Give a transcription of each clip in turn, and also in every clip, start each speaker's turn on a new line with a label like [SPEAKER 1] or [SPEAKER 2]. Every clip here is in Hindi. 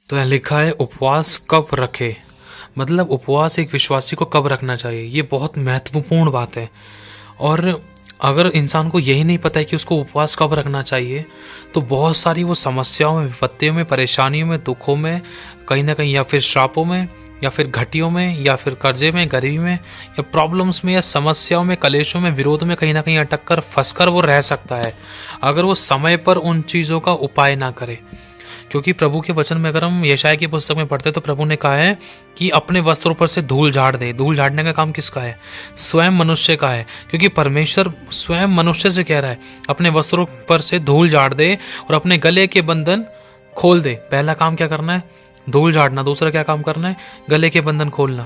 [SPEAKER 1] तो यहाँ लिखा है उपवास कब रखे, मतलब उपवास एक विश्वासी को कब रखना चाहिए, ये बहुत महत्वपूर्ण बात है। और अगर इंसान को यही नहीं पता है कि उसको उपवास कब रखना चाहिए, तो बहुत सारी वो समस्याओं में, विपत्तियों में, परेशानियों में, दुखों में, कहीं ना कहीं, या फिर श्रापों में, या फिर घटियों में, या फिर कर्जे में, गरीबी में, या प्रॉब्लम्स में, या समस्याओं में, कलेशों में, विरोध में कहीं ना कहीं अटक कर, फंस कर वो रह सकता है, अगर वो समय पर उन चीज़ों का उपाय ना करे। क्योंकि प्रभु के वचन में अगर हम यशायाह की पुस्तक में पढ़ते हैं तो प्रभु ने कहा है कि अपने वस्त्रों पर से धूल झाड़ दे। धूल झाड़ने का काम किसका है? स्वयं मनुष्य का है, क्योंकि परमेश्वर स्वयं मनुष्य से कह रहा है अपने वस्त्रों पर से धूल झाड़ दे और अपने गले के बंधन खोल दे। पहला काम क्या करना है? धूल झाड़ना। दूसरा क्या काम करना है? गले के बंधन खोलना।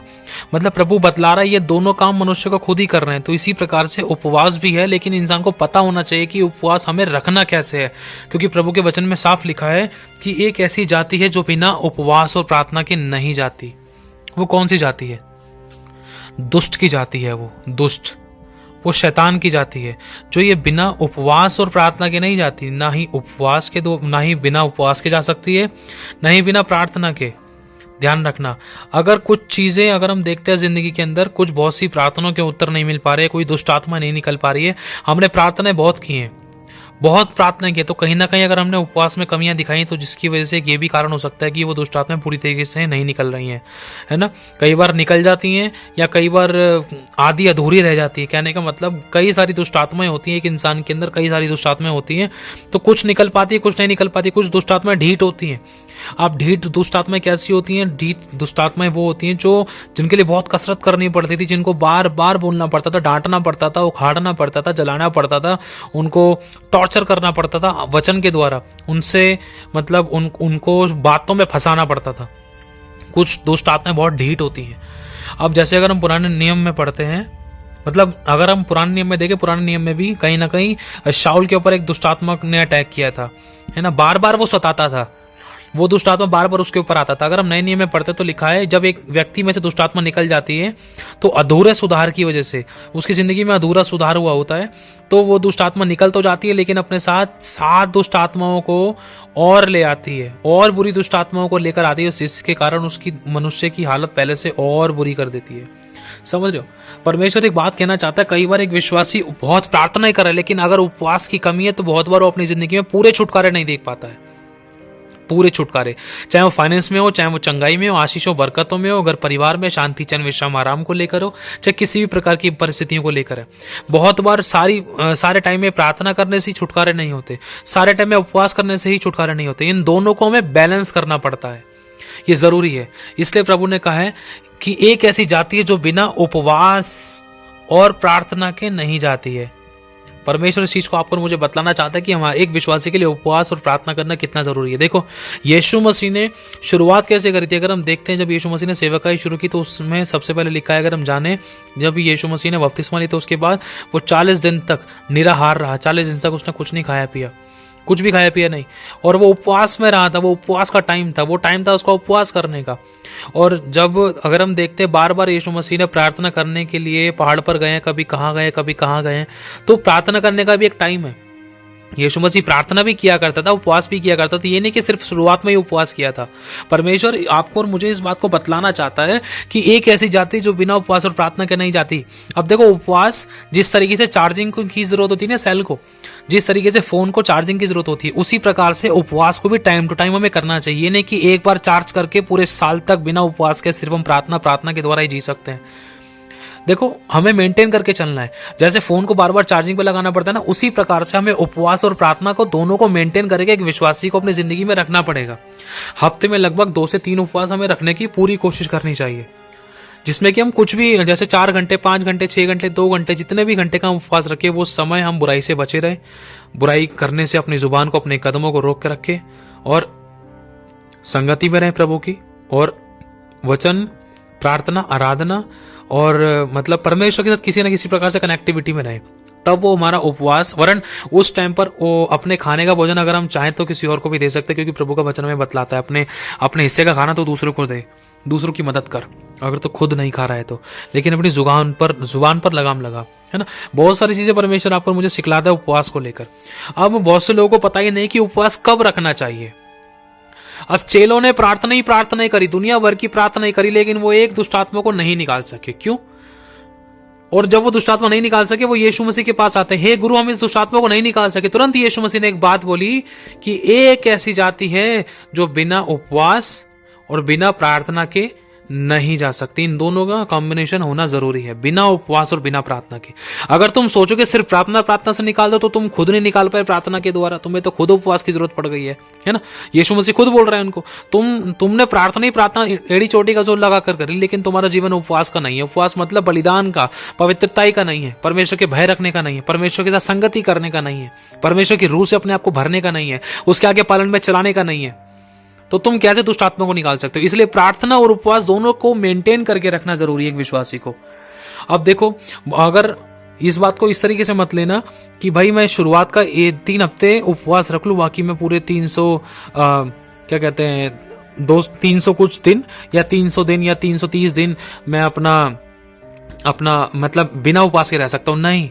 [SPEAKER 1] मतलब प्रभु बतला रहा है ये दोनों काम मनुष्य को खुद ही कर रहे हैं। तो इसी प्रकार से उपवास भी है, लेकिन इंसान को पता होना चाहिए कि उपवास हमें रखना कैसे है, क्योंकि प्रभु के वचन में साफ लिखा है कि एक ऐसी जाति है जो बिना उपवास और प्रार्थना के नहीं जाती। वो कौन सी जाति है? दुष्ट की जाति है। वो दुष्ट, वो शैतान की जाति है, जो ये बिना उपवास और प्रार्थना के नहीं जाती। ना ही उपवास के ना ही बिना उपवास के जा सकती है, ना ही बिना प्रार्थना के। ध्यान रखना, अगर कुछ चीज़ें अगर हम देखते हैं ज़िंदगी के अंदर, कुछ बहुत सी प्रार्थनाओं के उत्तर नहीं मिल पा रहे, कोई दुष्ट आत्मा नहीं निकल पा रही है, हमने प्रार्थनाएं बहुत की हैं, बहुत प्रार्थना की, तो कहीं ना कहीं अगर हमने उपवास में कमियां दिखाई तो जिसकी वजह से ये भी कारण हो सकता है कि वो दुष्ट आत्माएं पूरी तरीके से नहीं निकल रही हैं, है ना। कई बार निकल जाती हैं या कई बार आधी अधूरी रह जाती है। कहने का मतलब कई सारी दुष्ट आत्माएं होती हैं, एक इंसान के अंदर कई सारी दुष्ट आत्माएं होती हैं, तो कुछ निकल पाती है, कुछ नहीं निकल पाती। कुछ दुष्ट आत्माएं ढीठ होती हैं। अब ढीठ दुष्ट आत्माएं कैसी होती हैं? ढीठ दुष्ट आत्माएं वो होती हैं जो जिनके लिए बहुत कसरत करनी पड़ती थी, जिनको बार बार बोलना पड़ता था, डांटना पड़ता था, उखाड़ना पड़ता था, जलाना पड़ता था, उनको टॉर्चर करना पड़ता था वचन के द्वारा, उनसे मतलब उनको बातों में फंसाना पड़ता था। कुछ दुष्ट आत्माएं बहुत ढीठ होती हैं। अब जैसे अगर हम पुराने नियम में पढ़ते हैं, मतलब अगर हम पुराने नियम में देखें, पुराने नियम में भी कहीं ना कहीं शाऊल के ऊपर एक दुष्ट आत्मा ने अटैक किया था, है ना। बार बार वो सताता था, वो दुष्ट आत्मा बार बार उसके ऊपर आता था। अगर हम नए नियम में पढ़ते तो लिखा है जब एक व्यक्ति में से दुष्ट आत्मा निकल जाती है तो अधूरे सुधार की वजह से, उसकी जिंदगी में अधूरा सुधार हुआ होता है, तो वो दुष्ट आत्मा निकल तो जाती है, लेकिन अपने साथ 7 दुष्ट आत्माओं को और ले आती है, और बुरी दुष्ट आत्माओं को लेकर आती है, जिसके कारण उसकी मनुष्य की हालत पहले से और बुरी कर देती है। समझ रहे हो? परमेश्वर एक बात कहना चाहता है, कई बार एक विश्वासी बहुत प्रार्थना करे, लेकिन अगर उपवास की कमी है तो बहुत बार वो अपनी जिंदगी में पूरे छुटकारे नहीं देख पाता है। पूरे छुटकारे, चाहे वो फाइनेंस में हो, चाहे वो चंगाई में हो, आशीषों बरकतों में हो, अगर परिवार में शांति, चैन, विश्राम, आराम को लेकर हो, चाहे किसी भी प्रकार की परिस्थितियों को लेकर है। बहुत बार सारे टाइम में प्रार्थना करने से ही छुटकारे नहीं होते, सारे टाइम में उपवास करने से ही छुटकारे नहीं होते। इन दोनों को हमें बैलेंस करना पड़ता है, ये जरूरी है। इसलिए प्रभु ने कहा है कि एक ऐसी जाति है जो बिना उपवास और प्रार्थना के नहीं जाती है। परमेश्वर इस चीज को आपको मुझे बतलाना चाहता है कि हमारे एक विश्वासी के लिए उपवास और प्रार्थना करना कितना जरूरी है। देखो, यीशु मसीह ने शुरुआत कैसे करी थी? अगर हम देखते हैं जब यीशु मसीह ने सेवकाई शुरू की तो उसमें सबसे पहले लिखा है, अगर हम जाने, जब यीशु मसीह ने बपतिस्मा ली तो उसके बाद वो 40 दिन तक निराहार रहा। 40 दिन तक उसने कुछ नहीं खाया पिया, कुछ भी खाया पिया नहीं, और वो उपवास में रहा था। वो उपवास का टाइम था, वो टाइम था उसका उपवास करने का। और जब अगर हम देखते हैं बार बार यीशु मसीह ने प्रार्थना करने के लिए पहाड़ पर गए, कभी कहाँ गए, कभी कहाँ गए, तो प्रार्थना करने का भी एक टाइम है। यीशु मसीह प्रार्थना भी किया करता था, उपवास भी किया करता था। ये नहीं कि सिर्फ शुरुआत में ही उपवास किया था। परमेश्वर आपको और मुझे इस बात को बतलाना चाहता है कि एक ऐसी जाति जो बिना उपवास और प्रार्थना के नहीं जाती। अब देखो, उपवास जिस तरीके से चार्जिंग की जरूरत होती है ना, सेल को, जिस तरीके से फोन को चार्जिंग की जरूरत होती है, उसी प्रकार से उपवास को भी टाइम टू टाइम हमें करना चाहिए। नहीं कि एक बार चार्ज करके पूरे साल तक बिना उपवास के सिर्फ हम प्रार्थना के द्वारा ही जी सकते हैं। देखो, हमें मेंटेन करके चलना है। जैसे फोन को बार बार चार्जिंग पे लगाना पड़ता है ना, उसी प्रकार से हमें उपवास और प्रार्थना को दोनों को मेंटेन करके एक विश्वासी को अपनी जिंदगी में रखना पड़ेगा। हफ्ते में लगभग 2 से 3 उपवास हमें रखने की पूरी कोशिश करनी चाहिए, जिसमें कि हम कुछ भी, जैसे 4 घंटे, 5 घंटे, 6 घंटे, 2 घंटे, जितने भी घंटे का हम उपवास रखे, वो समय हम बुराई से बचे रहे, बुराई करने से अपनी जुबान को, अपने कदमों को रोक के रखे, और संगति में रहे प्रभु की, और वचन, प्रार्थना, आराधना, और मतलब परमेश्वर के साथ किसी न किसी प्रकार से कनेक्टिविटी में रहे, तब वो हमारा उपवास। वरन उस टाइम पर वो अपने खाने का भोजन अगर हम चाहें तो किसी और को भी दे सकते हैं, क्योंकि प्रभु का वचन में बतलाता है अपने हिस्से का खाना तो दूसरों को दे, दूसरों की मदद कर, अगर तो खुद नहीं खा रहा है तो, लेकिन अपनी जुबान पर लगाम लगा, है ना। बहुत सारी चीजें परमेश्वर आपको मुझे सिखलाता है उपवास को लेकर। अब बहुत से लोगों को पता ही नहीं कि उपवास कब रखना चाहिए। अब चेलों ने प्रार्थना ही करी, दुनिया भर की प्रार्थना ही करी, लेकिन वो एक दुष्ट आत्मा को नहीं निकाल सके। क्यों? और जब वो दुष्ट आत्मा नहीं निकाल सके, वो यीशु मसीह के पास आते हैं, हे गुरु हम इस दुष्ट आत्मा को नहीं निकाल सके। तुरंत यीशु मसीह ने एक बात बोली कि एक ऐसी जाति है जो बिना उपवास और बिना प्रार्थना के नहीं जा सकती। इन दोनों का कॉम्बिनेशन होना जरूरी है, बिना उपवास और बिना प्रार्थना के। अगर तुम सोचोगे सिर्फ प्रार्थना से निकाल दो, तो तुम खुद नहीं निकाल पाए प्रार्थना के द्वारा, तुम्हें तो खुद उपवास की जरूरत पड़ गई है ना। यीशु मसीह खुद बोल रहे हैं उनको, तुमने प्रार्थना एड़ी चोटी का जोर लगा कर करी, लेकिन तुम्हारा जीवन उपवास का नहीं है। उपवास मतलब बलिदान का, पवित्रताई का नहीं है, परमेश्वर के भय रखने का नहीं है, परमेश्वर के साथ संगति करने का नहीं है, परमेश्वर की रूह से अपने आप को भरने का नहीं है, उसके आगे पालन में चलाने का नहीं है। तो तुम कैसे दुष्ट आत्मा को निकाल सकते हो? इसलिए प्रार्थना और उपवास दोनों को मेंटेन करके रखना जरूरी है एक विश्वासी को। अब देखो, अगर इस बात को इस तरीके से मत लेना कि भाई मैं शुरुआत का 3 हफ्ते उपवास रख लूं, बाकी मैं पूरे 300 कुछ दिन या 300 दिन या 330 दिन मैं अपना मतलब बिना उपवास के रह सकता हूं। नहीं,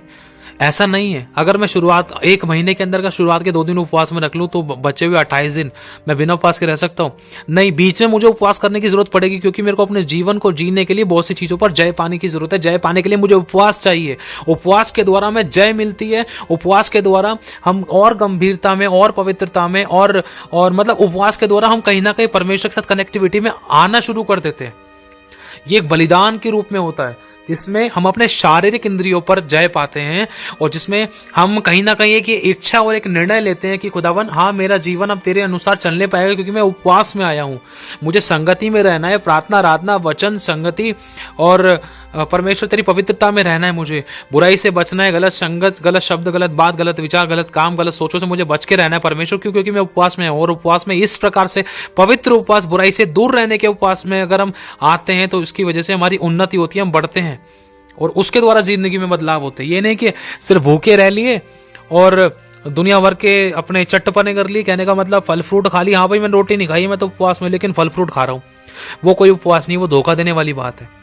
[SPEAKER 1] ऐसा नहीं है। अगर मैं शुरुआत 1 महीने के अंदर का शुरुआत के 2 दिन उपवास में रख लूं, तो बचे हुए 28 दिन मैं बिना उपवास के रह सकता हूं? नहीं, बीच में मुझे उपवास करने की जरूरत पड़ेगी, क्योंकि मेरे को अपने जीवन को जीने के लिए बहुत सी चीजों पर जय पाने की जरूरत है। जय पाने के लिए मुझे उपवास चाहिए। उपवास के द्वारा हमें जय मिलती है। उपवास के द्वारा हम और गंभीरता में और पवित्रता में और मतलब उपवास के द्वारा हम कहीं ना कहीं परमेश्वर के साथ कनेक्टिविटी में आना शुरू कर देते हैं। ये एक बलिदान के रूप में होता है, जिसमें हम अपने शारीरिक इंद्रियों पर जय पाते हैं, और जिसमें हम कहीं ना कहीं एक इच्छा और एक निर्णय लेते हैं कि खुदावन, हाँ मेरा जीवन अब तेरे अनुसार चलने पाएगा, क्योंकि मैं उपवास में आया हूं, मुझे संगति में रहना है, प्रार्थना, आराधना, वचन, संगति और परमेश्वर तेरी पवित्रता में रहना है। मुझे बुराई से बचना है, गलत संगत, गलत शब्द, गलत बात, गलत विचार, गलत काम, गलत सोचों से मुझे बच के रहना है परमेश्वर। क्यों? क्योंकि मैं उपवास में हूं। और उपवास में इस प्रकार से पवित्र उपवास, बुराई से दूर रहने के उपवास में अगर हम आते हैं, तो इसकी वजह से हमारी उन्नति होती है, हम बढ़ते हैं और उसके द्वारा जिंदगी में बदलाव होते हैं। ये नहीं कि सिर्फ भूखे रह लिए और दुनिया भर के अपने चट्टपने कर लिए। कहने का मतलब फल फ्रूट खा ली, हाँ भाई मैंने रोटी नहीं खाई, मैं तो उपवास में, लेकिन फल फ्रूट खा रहा हूं, वो कोई उपवास नहीं, वो धोखा देने वाली बात है।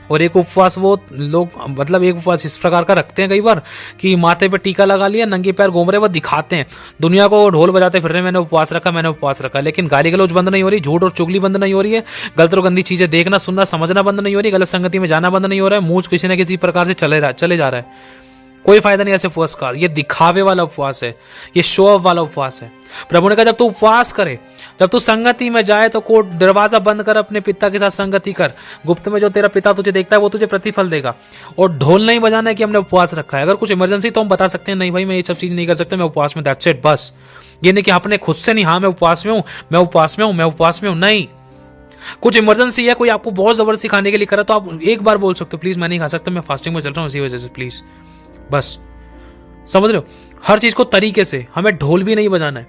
[SPEAKER 1] और एक उपवास वो लोग मतलब एक उपवास इस प्रकार का रखते हैं कई बार कि माथे पे टीका लगा लिया, नंगे पैर घूम रहे, वो दिखाते हैं दुनिया को, ढोल बजाते फिर रहे, मैंने उपवास रखा, लेकिन गाली गलौज बंद नहीं हो रही, झूठ और चुगली बंद नहीं हो रही है, गलत और गंदी चीजें देखना, सुनना, समझना बंद नहीं हो रही, गलत संगति में जाना बंद नहीं हो रहा है, मुंह किसी न किसी प्रकार से चले जा रहा है। कोई फायदा नहीं ऐसे उपवास का। ये दिखावे वाला उपवास है, ये शो ऑफ वाला उपवास है। प्रभु ने कहा जब तू उपवास करे, जब तू संगति में जाए, तो कोट दरवाजा बंद कर, अपने पिता के साथ संगति कर, गुप्त में जो तेरा पिता तुझे देखता है वो तुझे प्रतिफल देगा। और ढोल नहीं बजाना है कि हमने उपवास रखा है। अगर कुछ इमरजेंसी तो हम बता सकते हैं, नहीं भाई मैं ये सब चीज नहीं कर सकता, मैं उपवास में, दैट्स इट, बस। ये नहीं कि आपने खुद से नहीं, हाँ मैं उपवास में हूं, मैं उपवास में हूं, मैं उपवास में हूं, नहीं। कुछ इमरजेंसी है, कोई आपको बहुत जबरदस्ती खाने के लिए करा, तो आप एक बार बोल सकते हो प्लीज मैं नहीं खा सकता, मैं फास्टिंग में चल रहा हूं इसी वजह से, प्लीज, बस। समझ रहे हो? हर चीज को तरीके से, हमें ढोल भी नहीं बजाना है,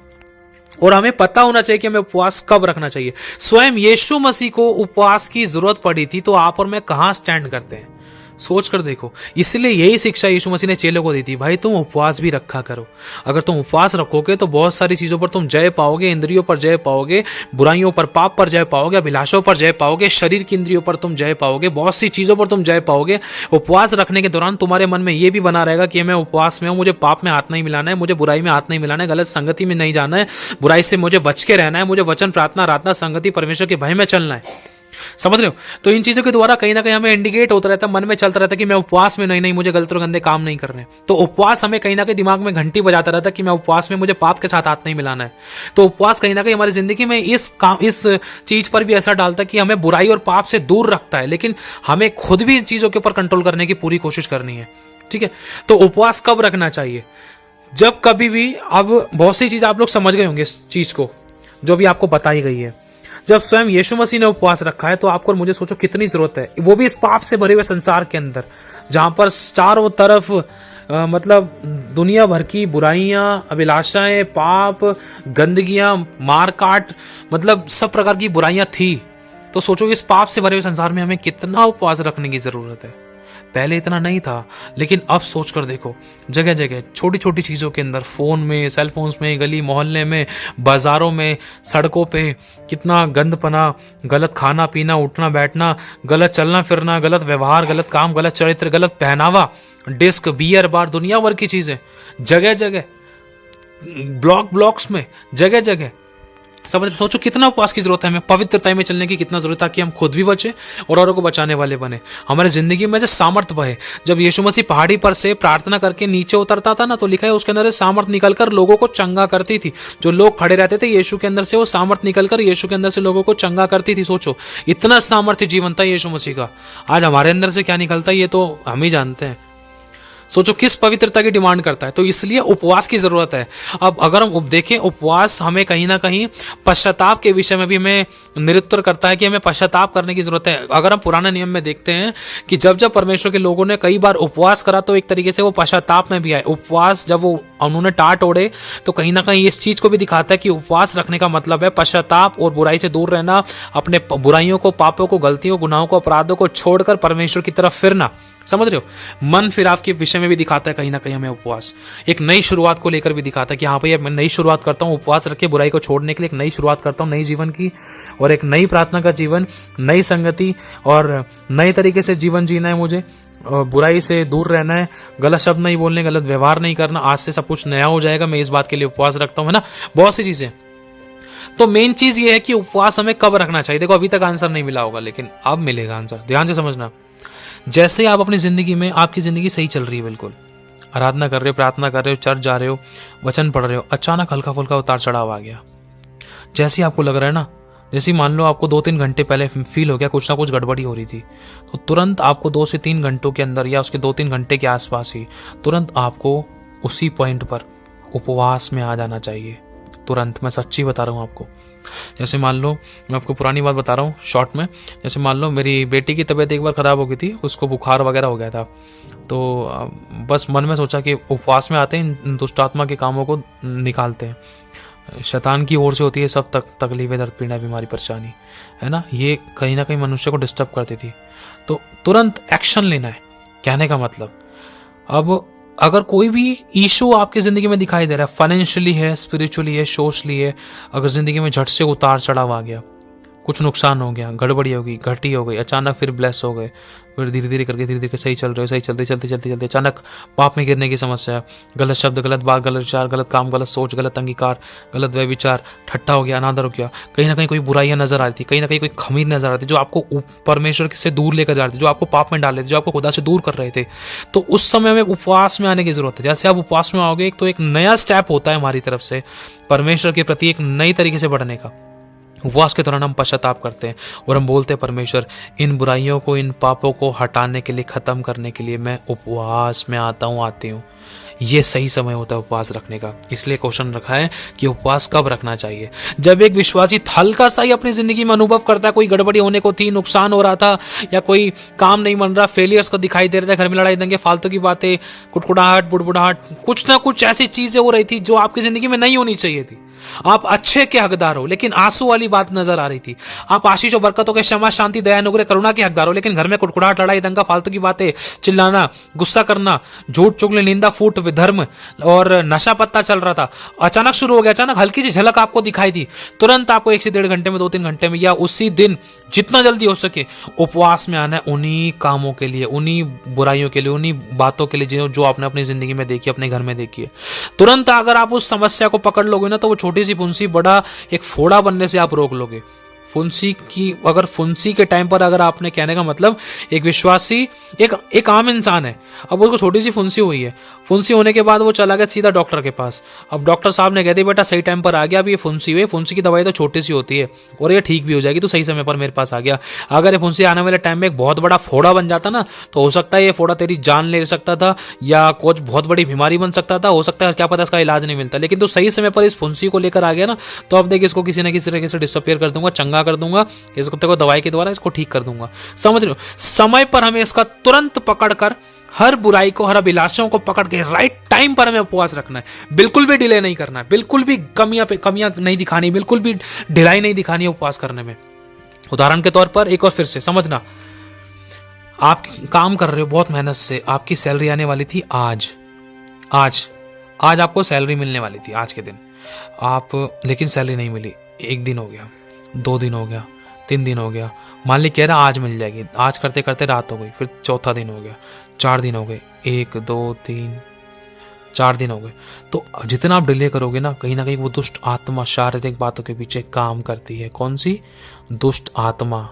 [SPEAKER 1] और हमें पता होना चाहिए कि हमें उपवास कब रखना चाहिए। स्वयं यीशु मसीह को उपवास की जरूरत पड़ी थी, तो आप और मैं कहां स्टैंड करते हैं, सोच कर देखो। इसलिए यही शिक्षा यीशु मसीह ने चेलों को दी थी, भाई तुम उपवास भी रखा करो। अगर तुम उपवास रखोगे तो बहुत सारी चीजों पर तुम जय पाओगे, इंद्रियों पर जय पाओगे, बुराइयों पर, पाप पर जय पाओगे, अभिलाषों पर जय पाओगे, शरीर की इंद्रियों पर तुम जय पाओगे, बहुत सी चीजों पर तुम जय पाओगे। उपवास रखने के दौरान तुम्हारे मन में यह भी बना रहेगा कि मैं उपवास में हूं, मुझे पाप में हाथ नहीं मिलाना है, मुझे बुराई में हाथ नहीं मिलाना है, गलत संगति में नहीं जाना है, बुराई से मुझे बच के रहना है, मुझे वचन, प्रार्थना, आराधना, संगति, परमेश्वर के भय में चलना है। समझ रहे हो? तो इन चीजों के द्वारा कहीं ना कहीं हमें इंडिकेट होता रहता है, मन में चलता रहता है कि मैं उपवास में, नहीं मुझे गलत और गंदे काम नहीं करने। तो उपवास हमें कहीं ना कहीं दिमाग में घंटी बजाता रहता है कि मैं उपवास में, मुझे पाप के साथ हाथ नहीं मिलाना है। तो उपवास कहीं ना कहीं हमारी जिंदगी में इस चीज पर भी असर डालता है कि हमें बुराई और पाप से दूर रखता है, लेकिन हमें खुद भी इन चीजों के ऊपर कंट्रोल करने की पूरी कोशिश करनी है। ठीक है? तो उपवास कब रखना चाहिए? जब कभी भी, अब बहुत सी चीज आप लोग समझ गए होंगे इस चीज को जो भी आपको बताई गई है। जब स्वयं यीशु मसीह ने उपवास रखा है, तो आपको और मुझे सोचो कितनी जरूरत है, वो भी इस पाप से भरे हुए संसार के अंदर, जहां पर चारों तरफ मतलब दुनिया भर की बुराइयां, अभिलाषाएं, पाप, गंदगियां, मारकाट, मतलब सब प्रकार की बुराइयां थी। तो सोचो इस पाप से भरे हुए संसार में हमें कितना उपवास रखने की जरूरत है। पहले इतना नहीं था, लेकिन अब सोच कर देखो, जगह जगह छोटी छोटी चीज़ों के अंदर, फ़ोन में, सेल फोन्स में, गली मोहल्ले में, बाज़ारों में, सड़कों पे कितना गंदपना, गलत खाना पीना, उठना बैठना, गलत चलना फिरना, गलत व्यवहार, गलत काम, गलत चरित्र, गलत पहनावा, डिस्क, बियर बार, दुनिया भर की चीज़ें जगह जगह, ब्लॉक्स में जगह जगह, समझ सोचो कितना उपवास की जरूरत है हमें, पवित्रता में चलने की कितना जरूरत है, ताकि हम खुद भी बचे और औरों को बचाने वाले बने। हमारे जिंदगी में जो सामर्थ्य बहे, जब यीशु मसीह पहाड़ी पर से प्रार्थना करके नीचे उतरता था ना, तो लिखा है उसके अंदर से सामर्थ्य निकलकर लोगों को चंगा करती थी। जो लोग खड़े रहते थे यीशु के अंदर से, वो सामर्थ्य निकलकर यीशु के अंदर से लोगों को चंगा करती थी। सोचो इतना सामर्थ्य जीवन था यीशु मसीह का। आज हमारे अंदर से क्या निकलता है ये तो हम ही जानते हैं। सोचो किस पवित्रता की डिमांड करता है, तो इसलिए उपवास की जरूरत है। अब अगर हम देखें, उपवास हमें कहीं ना कहीं पश्चाताप के विषय में भी हमें निरुत्तर करता है कि हमें पश्चाताप करने की जरूरत है। अगर हम पुराने नियम में देखते हैं कि जब जब परमेश्वर के लोगों ने कई बार उपवास करा, तो एक तरीके से वो पश्चाताप में भी आए। उपवास जब वो उन्होंने टाट ओढ़े, तो कहीं ना कहीं इस चीज को भी दिखाता है कि उपवास रखने का मतलब है पश्चाताप और बुराई से दूर रहना, अपने बुराइयों को, पापों को, गलतियों, गुनाहों को, अपराधों को छोड़कर परमेश्वर की तरफ फिरना। समझ रहे हो, मन फिराव के विषय में भी दिखाता है कहीं ना कहीं हमें उपवास। एक नई शुरुआत को लेकर भी दिखाता है कि हाँ भाई मैं नई शुरुआत करता हूँ, उपवास रख के बुराई को छोड़ने के लिए एक नई शुरुआत करता हूँ, नई जीवन की, और एक नई प्रार्थना का जीवन, नई संगति और नए तरीके से जीवन जीना है मुझे। बुराई से दूर रहना है, गलत शब्द नहीं बोलने, गलत व्यवहार नहीं करना। आज से सब कुछ नया हो जाएगा, मैं इस बात के लिए उपवास रखता हूँ, है ना, बहुत सी चीजें। तो मेन चीज ये है कि उपवास हमें कब रखना चाहिए। देखो अभी तक आंसर नहीं मिला होगा, लेकिन अब मिलेगा आंसर, ध्यान से समझना। जैसे आप अपनी जिंदगी में, आपकी जिंदगी सही चल रही है, बिल्कुल आराधना कर रहे हो, प्रार्थना कर रहे हो, चर्च जा रहे हो, वचन पढ़ रहे हो, अचानक हल्का फुल्का उतार चढ़ाव आ गया। जैसे आपको लग रहा है ना, जैसे मान लो आपको 2-3 घंटे पहले फील हो गया कुछ ना कुछ गड़बड़ी हो रही थी, तो तुरंत आपको 2 से 3 घंटों के अंदर या उसके 2-3 घंटे के आसपास ही तुरंत आपको उसी पॉइंट पर उपवास में आ जाना चाहिए। तुरंत, मैं सच्ची बता रहा हूँ आपको। जैसे मान लो, मैं आपको पुरानी बात बता रहा हूँ शॉर्ट में। जैसे मान लो मेरी बेटी की तबीयत एक बार ख़राब हो गई थी, उसको बुखार वगैरह हो गया था, तो बस मन में सोचा कि उपवास में आते हैं, इन दुष्ट आत्मा के कामों को निकालते हैं। शैतान की ओर से होती है सब तकलीफें, दर्द, पीड़ा, बीमारी, परेशानी, है ना, ये कहीं ना कहीं मनुष्य को डिस्टर्ब करती थी। तो तुरंत एक्शन लेना है, कहने का मतलब। अब अगर कोई भी इशू आपकी जिंदगी में दिखाई दे रहा है, फाइनेंशियली है, स्पिरिचुअली है, सोशली है, अगर जिंदगी में झट से उतार चढ़ाव आ गया, कुछ नुकसान हो गया, गड़बड़ी हो गई, घटी हो गई, अचानक फिर ब्लेस हो गए, फिर धीरे धीरे करके सही चल रहे हो, सही चलते चलते चलते चलते अचानक पाप में गिरने की समस्या, गलत शब्द, गलत बात, गलत विचार, गलत काम, गलत सोच, गलत अंगीकार, गलत व्यभिचार, ठट्ठा हो गया, अनादर हो गया, कहीं ना कहीं कोई बुराइयां नजर आ रही थी, कहीं ना कहीं कोई खमीर नजर आ रही थी जो आपको परमेश्वर से दूर लेकर जा रही थी, जो आपको पाप में डाल रहे थे, जो आपको खुदा से दूर कर रहे थे, तो उस समय में उपवास में आने की जरूरत है। जैसे आप उपवास में आओगे, तो एक नया स्टेप होता है हमारी तरफ से परमेश्वर के प्रति एक नई तरीके से बढ़ने का। उपवास के दौरान हम पश्चाताप करते हैं और हम बोलते हैं, परमेश्वर इन बुराइयों को, इन पापों को हटाने के लिए, खत्म करने के लिए मैं उपवास में आता हूँ, आती हूँ। ये सही समय होता है उपवास रखने का। इसलिए क्वेश्चन रखा है कि उपवास कब रखना चाहिए। जब एक विश्वासी हल्का सा ही अपनी जिंदगी में अनुभव करता है, कोई गड़बड़ी होने को थी, नुकसान हो रहा था, या कोई काम नहीं बन रहा, फेलियर्स को दिखाई दे रहा था, घर में लड़ाई दंगे, फालतू की बातें, कुटकुटाहट, बुड़बुड़ाहट, कुछ ना कुछ ऐसी चीजें हो रही थी जो आपकी जिंदगी में नहीं होनी चाहिए थी। आप अच्छे के हकदार हो, लेकिन आंसू वाली बात नजर आ रही थी। आप आशीष और बरकतों के, क्षमा, शांति, दया, अनुग्रह, करुणा के हकदार हो, लेकिन घर में कुटकुटाहट, लड़ाई दंगा, फालतू की बातें, चिल्लाना, गुस्सा करना, झूठ, चुगली, निंदा, फूट, विधर्म और नशा पत्ता चल रहा था, अचानक शुरू हो गया। अचानक हल्की सी झलक आपको दिखाई दी, तुरंत आपको 1 से 1.5 घंटे में, 2-3 घंटे में, या उसी दिन जितना जल्दी हो सके उपवास में आना है, उन्हीं कामों के लिए, उन्हीं बुराइयों के लिए, उन्हीं बातों के लिए जो आपने अपनी जिंदगी में देखी, अपने घर में देखी है। तुरंत अगर आप उस समस्या को पकड़ लोगे ना, तो वो छोटी सी फुंसी बड़ा एक फोड़ा बनने से आप रोक लोगे। फुंसी की, अगर फुंसी के टाइम पर, अगर आपने, कहने का मतलब एक विश्वासी एक आम इंसान है, अब उसको छोटी सी फुंसी हुई है, फुंसी होने के बाद वो चला गया सीधा डॉक्टर के पास। अब डॉक्टर साहब ने कह दिया, बेटा सही टाइम पर आ गया, अब ये फुंसी हुई, फुंसी की दवाई तो छोटी सी होती है और ये ठीक भी हो जाएगी, तो सही समय पर मेरे पास आ गया। अगर ये फुंसी आने वाले टाइम में एक बहुत बड़ा फोड़ा बन जाता ना, तो हो सकता है ये फोड़ा तेरी जान ले सकता था, या कुछ बहुत बड़ी बीमारी बन सकता था, हो सकता है क्या पता इसका इलाज नहीं मिलता। लेकिन तो सही समय पर इस फुंसी को लेकर आ गया ना, तो अब देख इसको किसी न किसी तरीके से डिसअपियर कर दूंगा, चंगा कर दूंगा, इस कुत्ते को दवाई के द्वारा इसको ठीक कर दूंगा। समझ रहे हो, समय पर हमें इसका तुरंत पकड़कर, हर बुराई को, हर अभिलाषाओं को पकड़ के राइट टाइम पर हमें उपवास रखना है। बिल्कुल भी डिले नहीं करना है, बिल्कुल भी कमियां नहीं दिखानी, बिल्कुल भी ढिलाई नहीं दिखानी है उपवास करने में। उदाहरण के तौर पर एक और फिर से समझना, आप काम कर रहे हो बहुत मेहनत से, आपकी सैलरी आने वाली थी आज आपको सैलरी मिलने वाली थी आज के दिन, आप, लेकिन सैलरी नहीं मिली। 1 दिन हो गया, 2 दिन हो गया, 3 दिन हो गया, मान ली कह रहा आज मिल जाएगी, आज करते करते रात हो गई, फिर चौथा दिन हो गया, 4 दिन हो गए, 1 2 3 4 दिन हो गए। तो जितना आप डिले करोगे ना कहीं वो दुष्ट आत्मा शारीरिक बातों के पीछे काम करती है। कौन सी? दुष्ट आत्मा।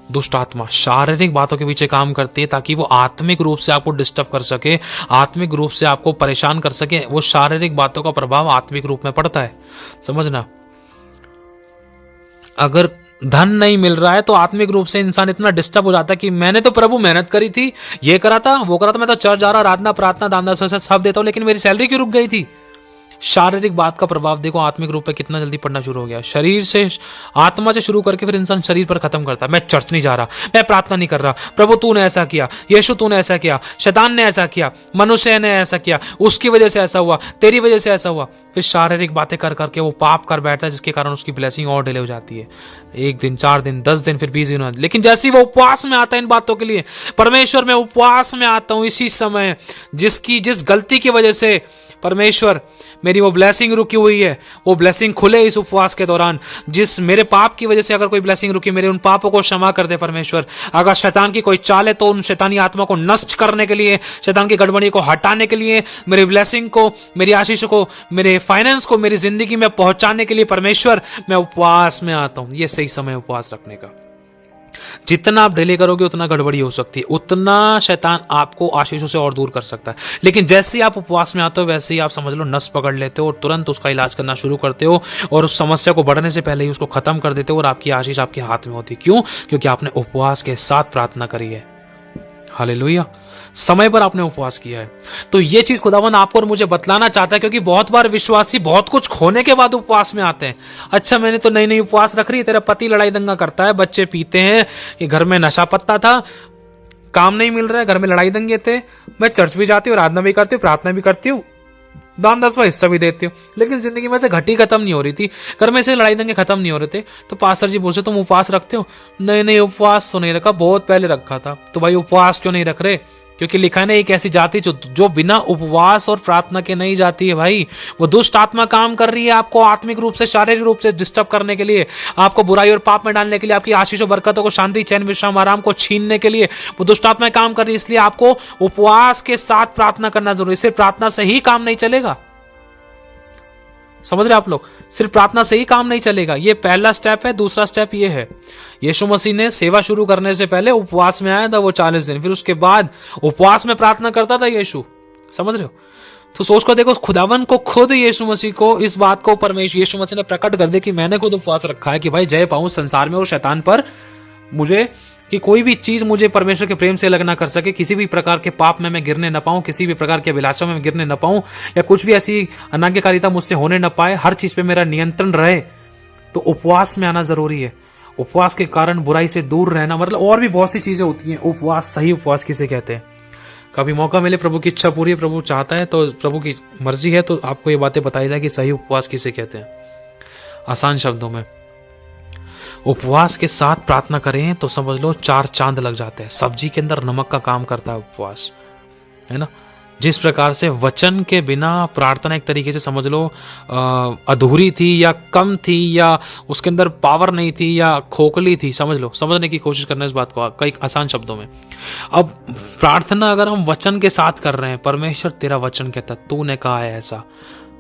[SPEAKER 1] दुष्ट आत्मा शारीरिक बातों के पीछे काम करती है ताकि वो आत्मिक रूप से आपको डिस्टर्ब कर सके, आत्मिक रूप से आपको परेशान कर सके। वो शारीरिक बातों का प्रभाव आत्मिक रूप में पड़ता है, समझना। अगर धन नहीं मिल रहा है तो आत्मिक रूप से इंसान इतना डिस्टर्ब हो जाता है कि मैंने तो प्रभु मेहनत करी थी, ये करा था, वो करा था, मैं तो चर्च जा रहा, आराधना प्रार्थना दान दस सब देता हूं, लेकिन मेरी सैलरी क्यों रुक गई थी? शारीरिक बात का प्रभाव देखो आत्मिक रूप पे कितना जल्दी पड़ना शुरू हो गया। शरीर से, आत्मा से शुरू करके फिर इंसान शरीर पर खत्म करता है। मैं चर्च नहीं जा रहा, मैं प्रार्थना नहीं कर रहा, प्रभु तूने ऐसा किया, यीशु तूने ऐसा किया, शैतान ने ऐसा किया, मनुष्य ने ऐसा किया, उसकी वजह से ऐसा हुआ, तेरी वजह से ऐसा हुआ। फिर शारीरिक बातें कर करके वो पाप कर बैठता है, जिसके कारण उसकी ब्लेसिंग और डिले हो जाती है। 1 दिन, 4 दिन, 10 दिन, फिर 20 दिन। लेकिन जैसे ही वो उपवास में आता है इन बातों के लिए, परमेश्वर मैं उपवास में आता हूं इसी समय, जिस गलती की वजह से परमेश्वर मेरी वो ब्लेसिंग रुकी हुई है, वो ब्लेसिंग खुले इस उपवास के दौरान। जिस मेरे पाप की वजह से अगर कोई ब्लेसिंग रुकी, मेरे उन पापों को क्षमा कर दे परमेश्वर। अगर शैतान की कोई चाल है तो उन शैतानी आत्मा को नष्ट करने के लिए, शैतान की गड़बड़ी को हटाने के लिए, मेरी ब्लेसिंग को, मेरी आशीष को, मेरे फाइनेंस को मेरी जिंदगी में पहुंचाने के लिए परमेश्वर मैं उपवास में आता हूं। यह सही समय उपवास रखने का। जितना आप डिले करोगे उतना गड़बड़ी हो सकती है, उतना शैतान आपको आशीषों से और दूर कर सकता है। लेकिन जैसे ही आप उपवास में आते हो वैसे ही आप समझ लो नस पकड़ लेते हो और तुरंत उसका इलाज करना शुरू करते हो और उस समस्या को बढ़ने से पहले ही उसको खत्म कर देते हो और आपकी आशीष आपके हाथ में होती है। क्यों? क्योंकि आपने उपवास के साथ प्रार्थना करी है। हालेलुया। समय पर आपने उपवास किया है। तो ये चीज खुदावन आपको और मुझे बतलाना चाहता है, क्योंकि बहुत बार विश्वासी बहुत कुछ खोने के बाद उपवास में आते हैं। अच्छा, मैंने तो नई उपवास रख रही है, तेरा पति लड़ाई दंगा करता है, बच्चे पीते हैं, ये घर में नशा पत्ता था, काम नहीं मिल रहा है, घर में लड़ाई दंगे थे, मैं चर्च भी जाती हूँ, आराधना भी करती हूँ, प्रार्थना भी करती हूँ, दान 10वां हिस्सा भी देती हूँ, लेकिन जिंदगी में से घटी खत्म नहीं हो रही थी, घर में से लड़ाई दंगे खत्म नहीं हो रहे थे। तो पास्टर जी बोलते तुम उपवास रखते हो? नहीं, उपवास तो नहीं रखा, बहुत पहले रखा था। तो भाई उपवास क्यों नहीं रख रहे? क्योंकि लिखा है एक ऐसी जाति जो बिना उपवास और प्रार्थना के नहीं जाती है। भाई वो दुष्ट आत्मा काम कर रही है आपको आत्मिक रूप से, शारीरिक रूप से डिस्टर्ब करने के लिए, आपको बुराई और पाप में डालने के लिए, आपकी आशीष और बरकतों को, शांति, चैन, विश्राम, आराम को छीनने के लिए वो दुष्ट आत्मा काम कर रही है। इसलिए आपको उपवास के साथ प्रार्थना करना जरूरी है। सिर्फ प्रार्थना से ही काम नहीं चलेगा, समझ रहे आप लोग? सिर्फ प्रार्थना से ही काम नहीं चलेगा। ये पहला स्टेप है। दूसरा स्टेप ये है, यीशु मसीह ने सेवा शुरू करने से पहले उपवास में आया था वो 40 दिन, फिर उसके बाद उपवास में प्रार्थना करता था यीशु, समझ रहे हो? तो सोच कर देखो, खुदावन को खुद यीशु मसीह को इस बात को परमेश्वर यीशु मसीह ने प्रकट कर दिया कि मैंने खुद उपवास रखा है कि भाई जय पाऊं संसार में और शैतान पर, मुझे कि कोई भी चीज मुझे परमेश्वर के प्रेम से अलग ना कर सके, किसी भी प्रकार के पाप में मैं गिरने न पाऊं, किसी भी प्रकार के अभिलाषा में मैं गिरने न पाऊं, या कुछ भी ऐसी अनाज्ञाकारिता मुझसे होने न पाए, हर चीज पे मेरा नियंत्रण रहे। तो उपवास में आना जरूरी है। उपवास के कारण बुराई से दूर रहना, मतलब और भी बहुत सी चीजें होती हैं। उपवास, सही उपवास किसे कहते हैं? कभी मौका मिले, प्रभु की इच्छा पूरी है, प्रभु चाहता है तो, प्रभु की मर्जी है तो आपको ये बातें बताई जाए कि सही उपवास किसे कहते हैं। आसान शब्दों में, उपवास के साथ प्रार्थना करें तो समझ लो 4 चांद लग जाते हैं। सब्जी के अंदर नमक का काम करता है उपवास, है ना? जिस प्रकार से वचन के बिना प्रार्थना एक तरीके से समझ लो अधूरी थी या कम थी या उसके अंदर पावर नहीं थी या खोखली थी, समझ लो। समझने की कोशिश करना इस बात को कई आसान शब्दों में। अब प्रार्थना अगर हम वचन के साथ कर रहे हैं, परमेश्वर तेरा वचन कहता है, तूने कहा है ऐसा,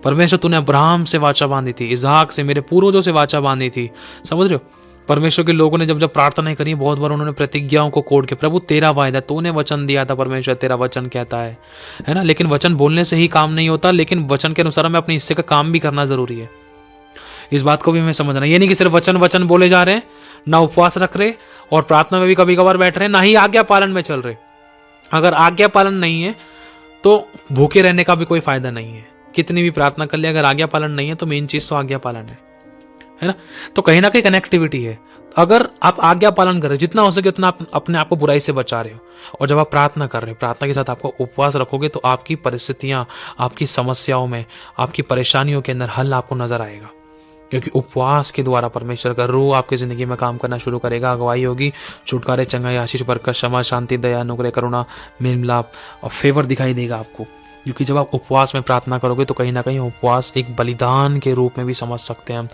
[SPEAKER 1] परमेश्वर तूने अब्राहम से वाचा बांधी थी, इसहाक से, मेरे पूर्वजों से वाचा बांधी थी, समझ रहे हो? परमेश्वर के लोगों ने जब प्रार्थना करी, बहुत बार उन्होंने प्रतिज्ञाओं को कोड के, प्रभु तेरा वायदा, तूने वचन दिया था, परमेश्वर तेरा वचन कहता है ना? लेकिन वचन बोलने से ही काम नहीं होता, लेकिन वचन के अनुसार हमें अपने हिस्से का काम भी करना जरूरी है। इस बात को भी हमें समझना। ये नहीं कि सिर्फ वचन वचन बोले जा रहे हैं, ना उपवास रख रहे और प्रार्थना में भी कभी कभार बैठ रहे हैं, ना ही आज्ञा पालन में चल रहे। अगर आज्ञा पालन नहीं है तो भूखे रहने का भी कोई फायदा नहीं है। कितनी भी प्रार्थना कर ले, अगर आज्ञा पालन नहीं है तो मेन चीज तो आज्ञा पालन है ना? तो कहीं ना कहीं कनेक्टिविटी है। अगर आप आज्ञा पालन कर रहे हो, जितना हो सके उतना आप अपने आप को बुराई से बचा रहे हो, और जब आप प्रार्थना कर रहे हो, प्रार्थना के साथ आपको उपवास रखोगे तो आपकी परिस्थितियां, आपकी समस्याओं में, आपकी परेशानियों के अंदर हल आपको नजर आएगा। क्योंकि उपवास के द्वारा परमेश्वर का रूह आपकी जिंदगी में काम करना शुरू करेगा। अगुवाई होगी, छुटकारे, चंगाई, आशीष, बरकत, क्षमा, शांति, दया, अनुग्रह, करुणा, मेल मिलाप और फेवर दिखाई देगा आपको। क्योंकि जब आप उपवास में प्रार्थना करोगे तो कहीं ना कहीं उपवास एक बलिदान के रूप में भी समझ सकते हैं हम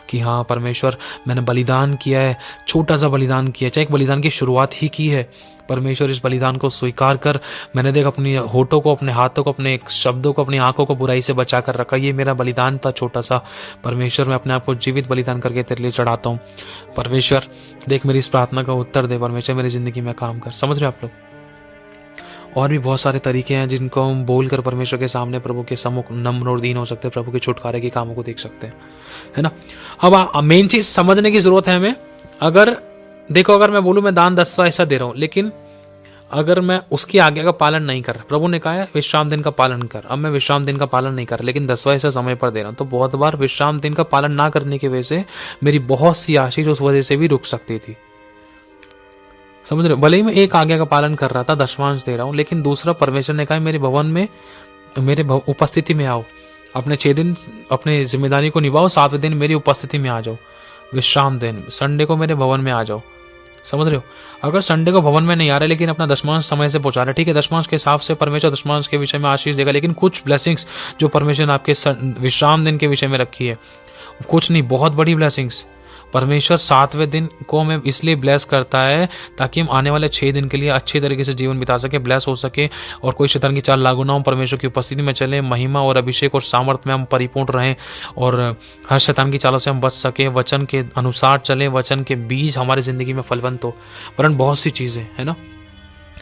[SPEAKER 1] कि हाँ परमेश्वर, मैंने बलिदान किया है, छोटा सा बलिदान किया है, चाहे एक बलिदान की शुरुआत ही की है। परमेश्वर इस बलिदान को स्वीकार कर, मैंने देख अपनी होठों को, अपने हाथों को, अपने शब्दों को, अपनी आंखों को बुराई से बचा कर रखा। ये मेरा बलिदान था छोटा सा। परमेश्वर, मैं अपने आप को जीवित बलिदान करके तेरे लिए चढ़ाता हूँ। परमेश्वर देख मेरी इस प्रार्थना का उत्तर दे। परमेश्वर मेरी ज़िंदगी में काम कर। समझ रहे हो आप लोग? और भी बहुत सारे तरीके हैं जिनको हम बोलकर परमेश्वर के सामने, प्रभु के सम्मुख नम्र और दीन हो सकते हैं, प्रभु के छुटकारे के कामों को देख सकते हैं, है ना। अब मेन चीज़ समझने की ज़रूरत है हमें। अगर देखो, अगर मैं बोलूँ मैं दान 10वां हिस्सा दे रहा हूँ, लेकिन अगर मैं उसकी आज्ञा का पालन नहीं कर रहा, प्रभु ने कहा है विश्राम दिन का पालन कर, अब मैं विश्राम दिन का पालन नहीं कर रहा, लेकिन 10वां हिस्सा समय पर दे रहा हूँ, तो बहुत बार विश्राम दिन का पालन ना करने की वजह से मेरी बहुत सी आशीष उस वजह से भी रुक सकती थी। समझ रहे हो? भले ही मैं एक आज्ञा का पालन कर रहा था, दशमांश दे रहा हूँ, लेकिन दूसरा परमेश्वर ने कहा मेरे भवन में, मेरे उपस्थिति में आओ, अपने 6 दिन अपने जिम्मेदारी को निभाओ, 7वें दिन मेरी उपस्थिति में आ जाओ, विश्राम दिन संडे को मेरे भवन में आ जाओ। समझ रहे हो? अगर संडे को भवन में नहीं आ रहे लेकिन अपना दशमांश समय से पहुंचा रहे, ठीक है, दशमांश के हिसाब से परमेश्वर दशमांश के विषय में आशीष देगा, लेकिन कुछ ब्लेसिंग्स जो परमेश्वर ने आपके विश्राम दिन के विषय में रखी है, कुछ नहीं, बहुत बड़ी ब्लेसिंग्स परमेश्वर 7वें दिन को हमें इसलिए ब्लेस करता है ताकि हम आने वाले 6 दिन के लिए अच्छे तरीके से जीवन बिता सके, ब्लेस हो सके, और कोई शैतान की चाल लागू ना हो, परमेश्वर की उपस्थिति में चलें, महिमा और अभिषेक और सामर्थ्य में हम परिपूर्ण रहें, और हर शैतान की चालों से हम बच सके, वचन के अनुसार चलें, वचन के बीज हमारी ज़िंदगी में फलवंत हो। वरन बहुत सी चीज़ें, है ना,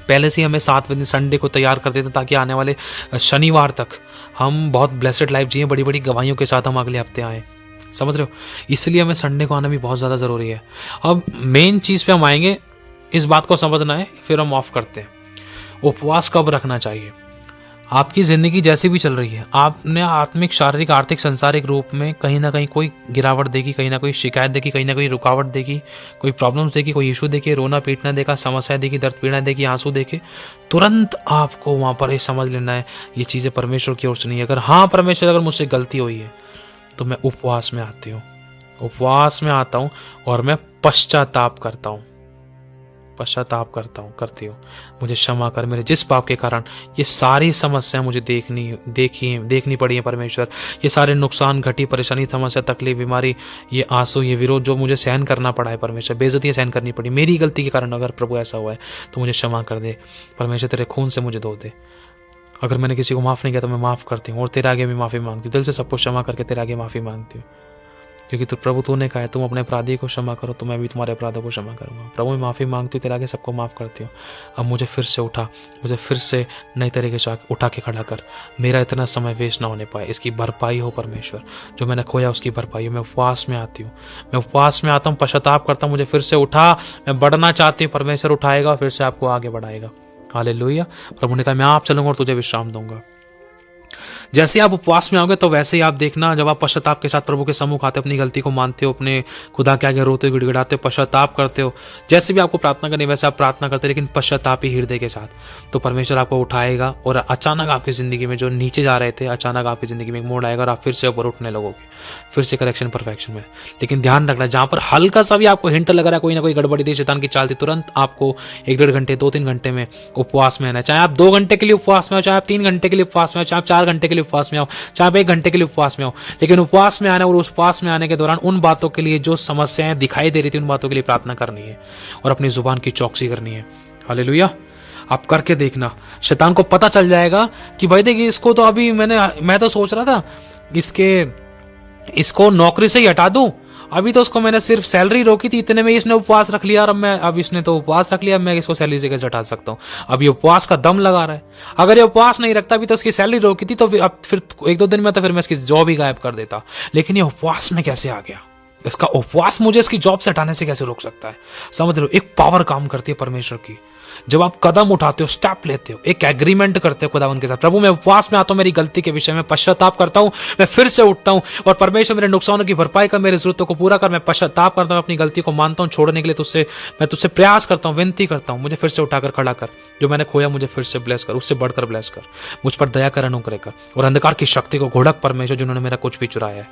[SPEAKER 1] पहले से ही हमें 7वें दिन संडे को तैयार कर देते ताकि आने वाले शनिवार तक हम बहुत ब्लेसड लाइफ जिए, बड़ी बड़ी गवाहियों के साथ हम अगले हफ्ते आएँ। समझ रहे हो? इसलिए हमें संडे को आना भी बहुत ज़्यादा ज़रूरी है। अब मेन चीज़ पे हम आएंगे, इस बात को समझना है, फिर हम ऑफ करते हैं। उपवास कब रखना चाहिए? आपकी ज़िंदगी जैसी भी चल रही है, आपने आत्मिक, शारीरिक, आर्थिक, सांसारिक रूप में कहीं ना कहीं कोई गिरावट देगी, कहीं ना कोई शिकायत देगी, कहीं ना कोई रुकावट देगी, कोई प्रॉब्लम्स देगी, कोई इशू देगी, रोना पीटना देगा, समस्या देगी, दर्द पीड़ा देगी, आंसू देखे, तुरंत आपको वहाँ पर ये समझ लेना है ये चीज़ें परमेश्वर की ओर से नहीं है। अगर हाँ परमेश्वर, अगर मुझसे गलती हुई है तो मैं उपवास में आती हूँ, उपवास में आता हूँ और मैं पश्चाताप करता हूँ, करती हूँ। मुझे क्षमा कर, मेरे जिस पाप के कारण ये सारी समस्या मुझे देखनी पड़ी है परमेश्वर, ये सारे नुकसान, घटी, परेशानी, समस्या, तकलीफ, बीमारी, ये आंसू, ये विरोध जो मुझे सहन करना पड़ा है परमेश्वर, बेइज्जतियाँ सहन करनी पड़ी मेरी गलती के कारण, अगर प्रभु ऐसा हुआ है तो मुझे क्षमा कर दे परमेश्वर, तेरे खून से मुझे धो दे। अगर मैंने किसी को माफ़ नहीं किया तो मैं माफ़ करती हूँ और तेरे आगे भी माफ़ी मांगती हूँ, दिल से सबको क्षमा करके तेरे आगे माफ़ी मांगती हूँ, क्योंकि तो प्रभु तूने कहा है तुम अपने अपराधी को क्षमा करो तो मैं भी तुम्हारे अपराधों को क्षमा करूँगा। प्रभु मैं माफ़ी मांगती हूँ, तेरे आगे सबको माफ़ करती हूँ। अब मुझे फिर से उठा, मुझे फिर से नए तरीके से उठा के खड़ा कर, मेरा इतना समय वेस्ट ना होने पाए, इसकी भरपाई हो परमेश्वर, जो मैंने खोया उसकी भरपाई हो। मैं उपवास में आती हूँ, मैं उपवास में आता हूँ, पश्चाताप करता हूँ, मुझे फिर से उठा, मैं बढ़ना चाहती हूँ, परमेश्वर उठाएगा फिर से आपको आगे बढ़ाएगा। हालेलुया। प्रभु ने कहा मैं आप चलूँगा और तुझे विश्राम दूंगा। जैसे आप उपवास में आओगे तो वैसे ही आप देखना, जब आप पश्चाताप के साथ प्रभु के सम्मुख आते हो, अपनी गलती को मानते हो, अपने खुदा के आगे रोते गिड़गिड़ाते हो, पश्चाताप करते हो, जैसे भी आपको प्रार्थना करनी वैसे आप प्रार्थना करते हो, लेकिन पश्चाताप ही हृदय के साथ, तो परमेश्वर आपको उठाएगा और अचानक आपकी ज़िंदगी में जो नीचे जा रहे थे, अचानक आपकी ज़िंदगी में एक मोड़ आएगा और आप फिर से ऊपर उठने लगोगे, फिर से करेक्शन परफेक्शन में। लेकिन ध्यान रखना, जहाँ पर हल्का सा भी आपको हिंट लग रहा है कोई ना कोई गड़बड़ी थी, शैतान की चाल थी, तुरंत आपको 1-1.5 घंटे 2-3 घंटे में उपवास में आना है। चाहे आप 2 घंटे के लिए उपवास में आओ, चाहे आप 3 घंटे के लिए उपवास में आओ, चाहे आप 4 घंटे के लिए उपवास में आओ, चाहे आप 1 घंटे के लिए उपवास में आओ, लेकिन उपवास में आना और उस उपवास में आने के दौरान उन बातों के लिए जो समस्याएं दिखाई दे रही थी उन बातों के लिए प्रार्थना करनी है और अपनी जुबान की चौकसी करनी है। हालेलुया। आप करके देखना, शैतान को पता चल जाएगा कि भाई देखिए इसको तो अभी मैं तो सोच रहा था इसको नौकरी से ही हटा दूं, अभी तो उसको मैंने सिर्फ सैलरी रोकी थी, इतने में इसने उपवास रख लिया, और अब इसने तो उपवास रख लिया, अब मैं इसको सैलरी से कैसे हटा सकता हूँ। अब ये उपवास का दम लगा रहा है, अगर ये उपवास नहीं रखता, अभी तो उसकी सैलरी रोकी थी, तो फिर 1-2 दिन में तो फिर मैं इसकी जॉब ही गायब कर देता, लेकिन ये उपवास में कैसे आ गया, इसका उपवास मुझे इसकी जॉब से हटाने से कैसे रोक सकता है। समझ रहे हो? एक पावर काम करती है परमेश्वर की, जब आप कदम उठाते हो, स्टेप लेते हो, एक एग्रीमेंट करते हो खुदावंद के साथ, प्रभु मैं उपवास में आता हूं, मेरी गलती के विषय में पश्चाताप करता हूं, मैं फिर से उठता हूं और परमेश्वर मेरे नुकसानों की भरपाई कर, मेरी जरूरतों को पूरा कर, मैं पश्चाताप करता हूं, अपनी गलती को मानता हूं, छोड़ने के लिए मैं तुझसे प्रयास करता हूं, विनती करता हूं, मुझे फिर से उठाकर खड़ा कर, जो मैंने खोया मुझे फिर से ब्लेस कर, उससे बढ़कर ब्लेस कर, मुझ पर दया कर, अनुग्रह कर, और अंधकार की शक्ति को घोड़क परमेश्वर जिन्होंने मेरा कुछ भी चुराया है।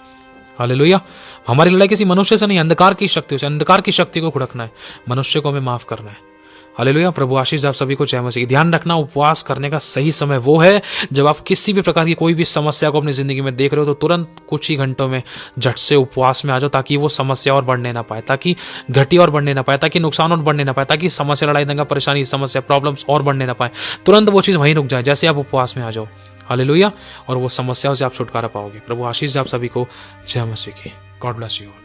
[SPEAKER 1] हालेलुया। हमारी लड़ाई किसी मनुष्य से नहीं, अंधकार की शक्ति से, अंधकार की शक्ति को घुड़कना है, मनुष्य को हमें माफ करना है। हालेलुया। प्रभु आशीष दे आप सभी को। जय मसीह। ध्यान रखना, उपवास करने का सही समय वो है जब आप किसी भी प्रकार की कोई भी समस्या को अपनी जिंदगी में देख रहे हो, तो तुरंत कुछ ही घंटों में झट से उपवास में आ जाओ, ताकि वो समस्या और बढ़ने ना पाए, ताकि घटी और बढ़ने ना पाए, ताकि नुकसान और बढ़ने ना पाए, ताकि समस्या, लड़ाई दंगा, परेशानी, समस्या, प्रॉब्लम्स और बढ़ने ना पाए। तुरंत वो चीज़ वहीं रुक जाए जैसे आप उपवास में आ जाओ। हालेलुया। और वो समस्याओं से आप छुटकारा पाओगे। प्रभु आशीष दे आप सभी को। जय मसीह की। God bless you.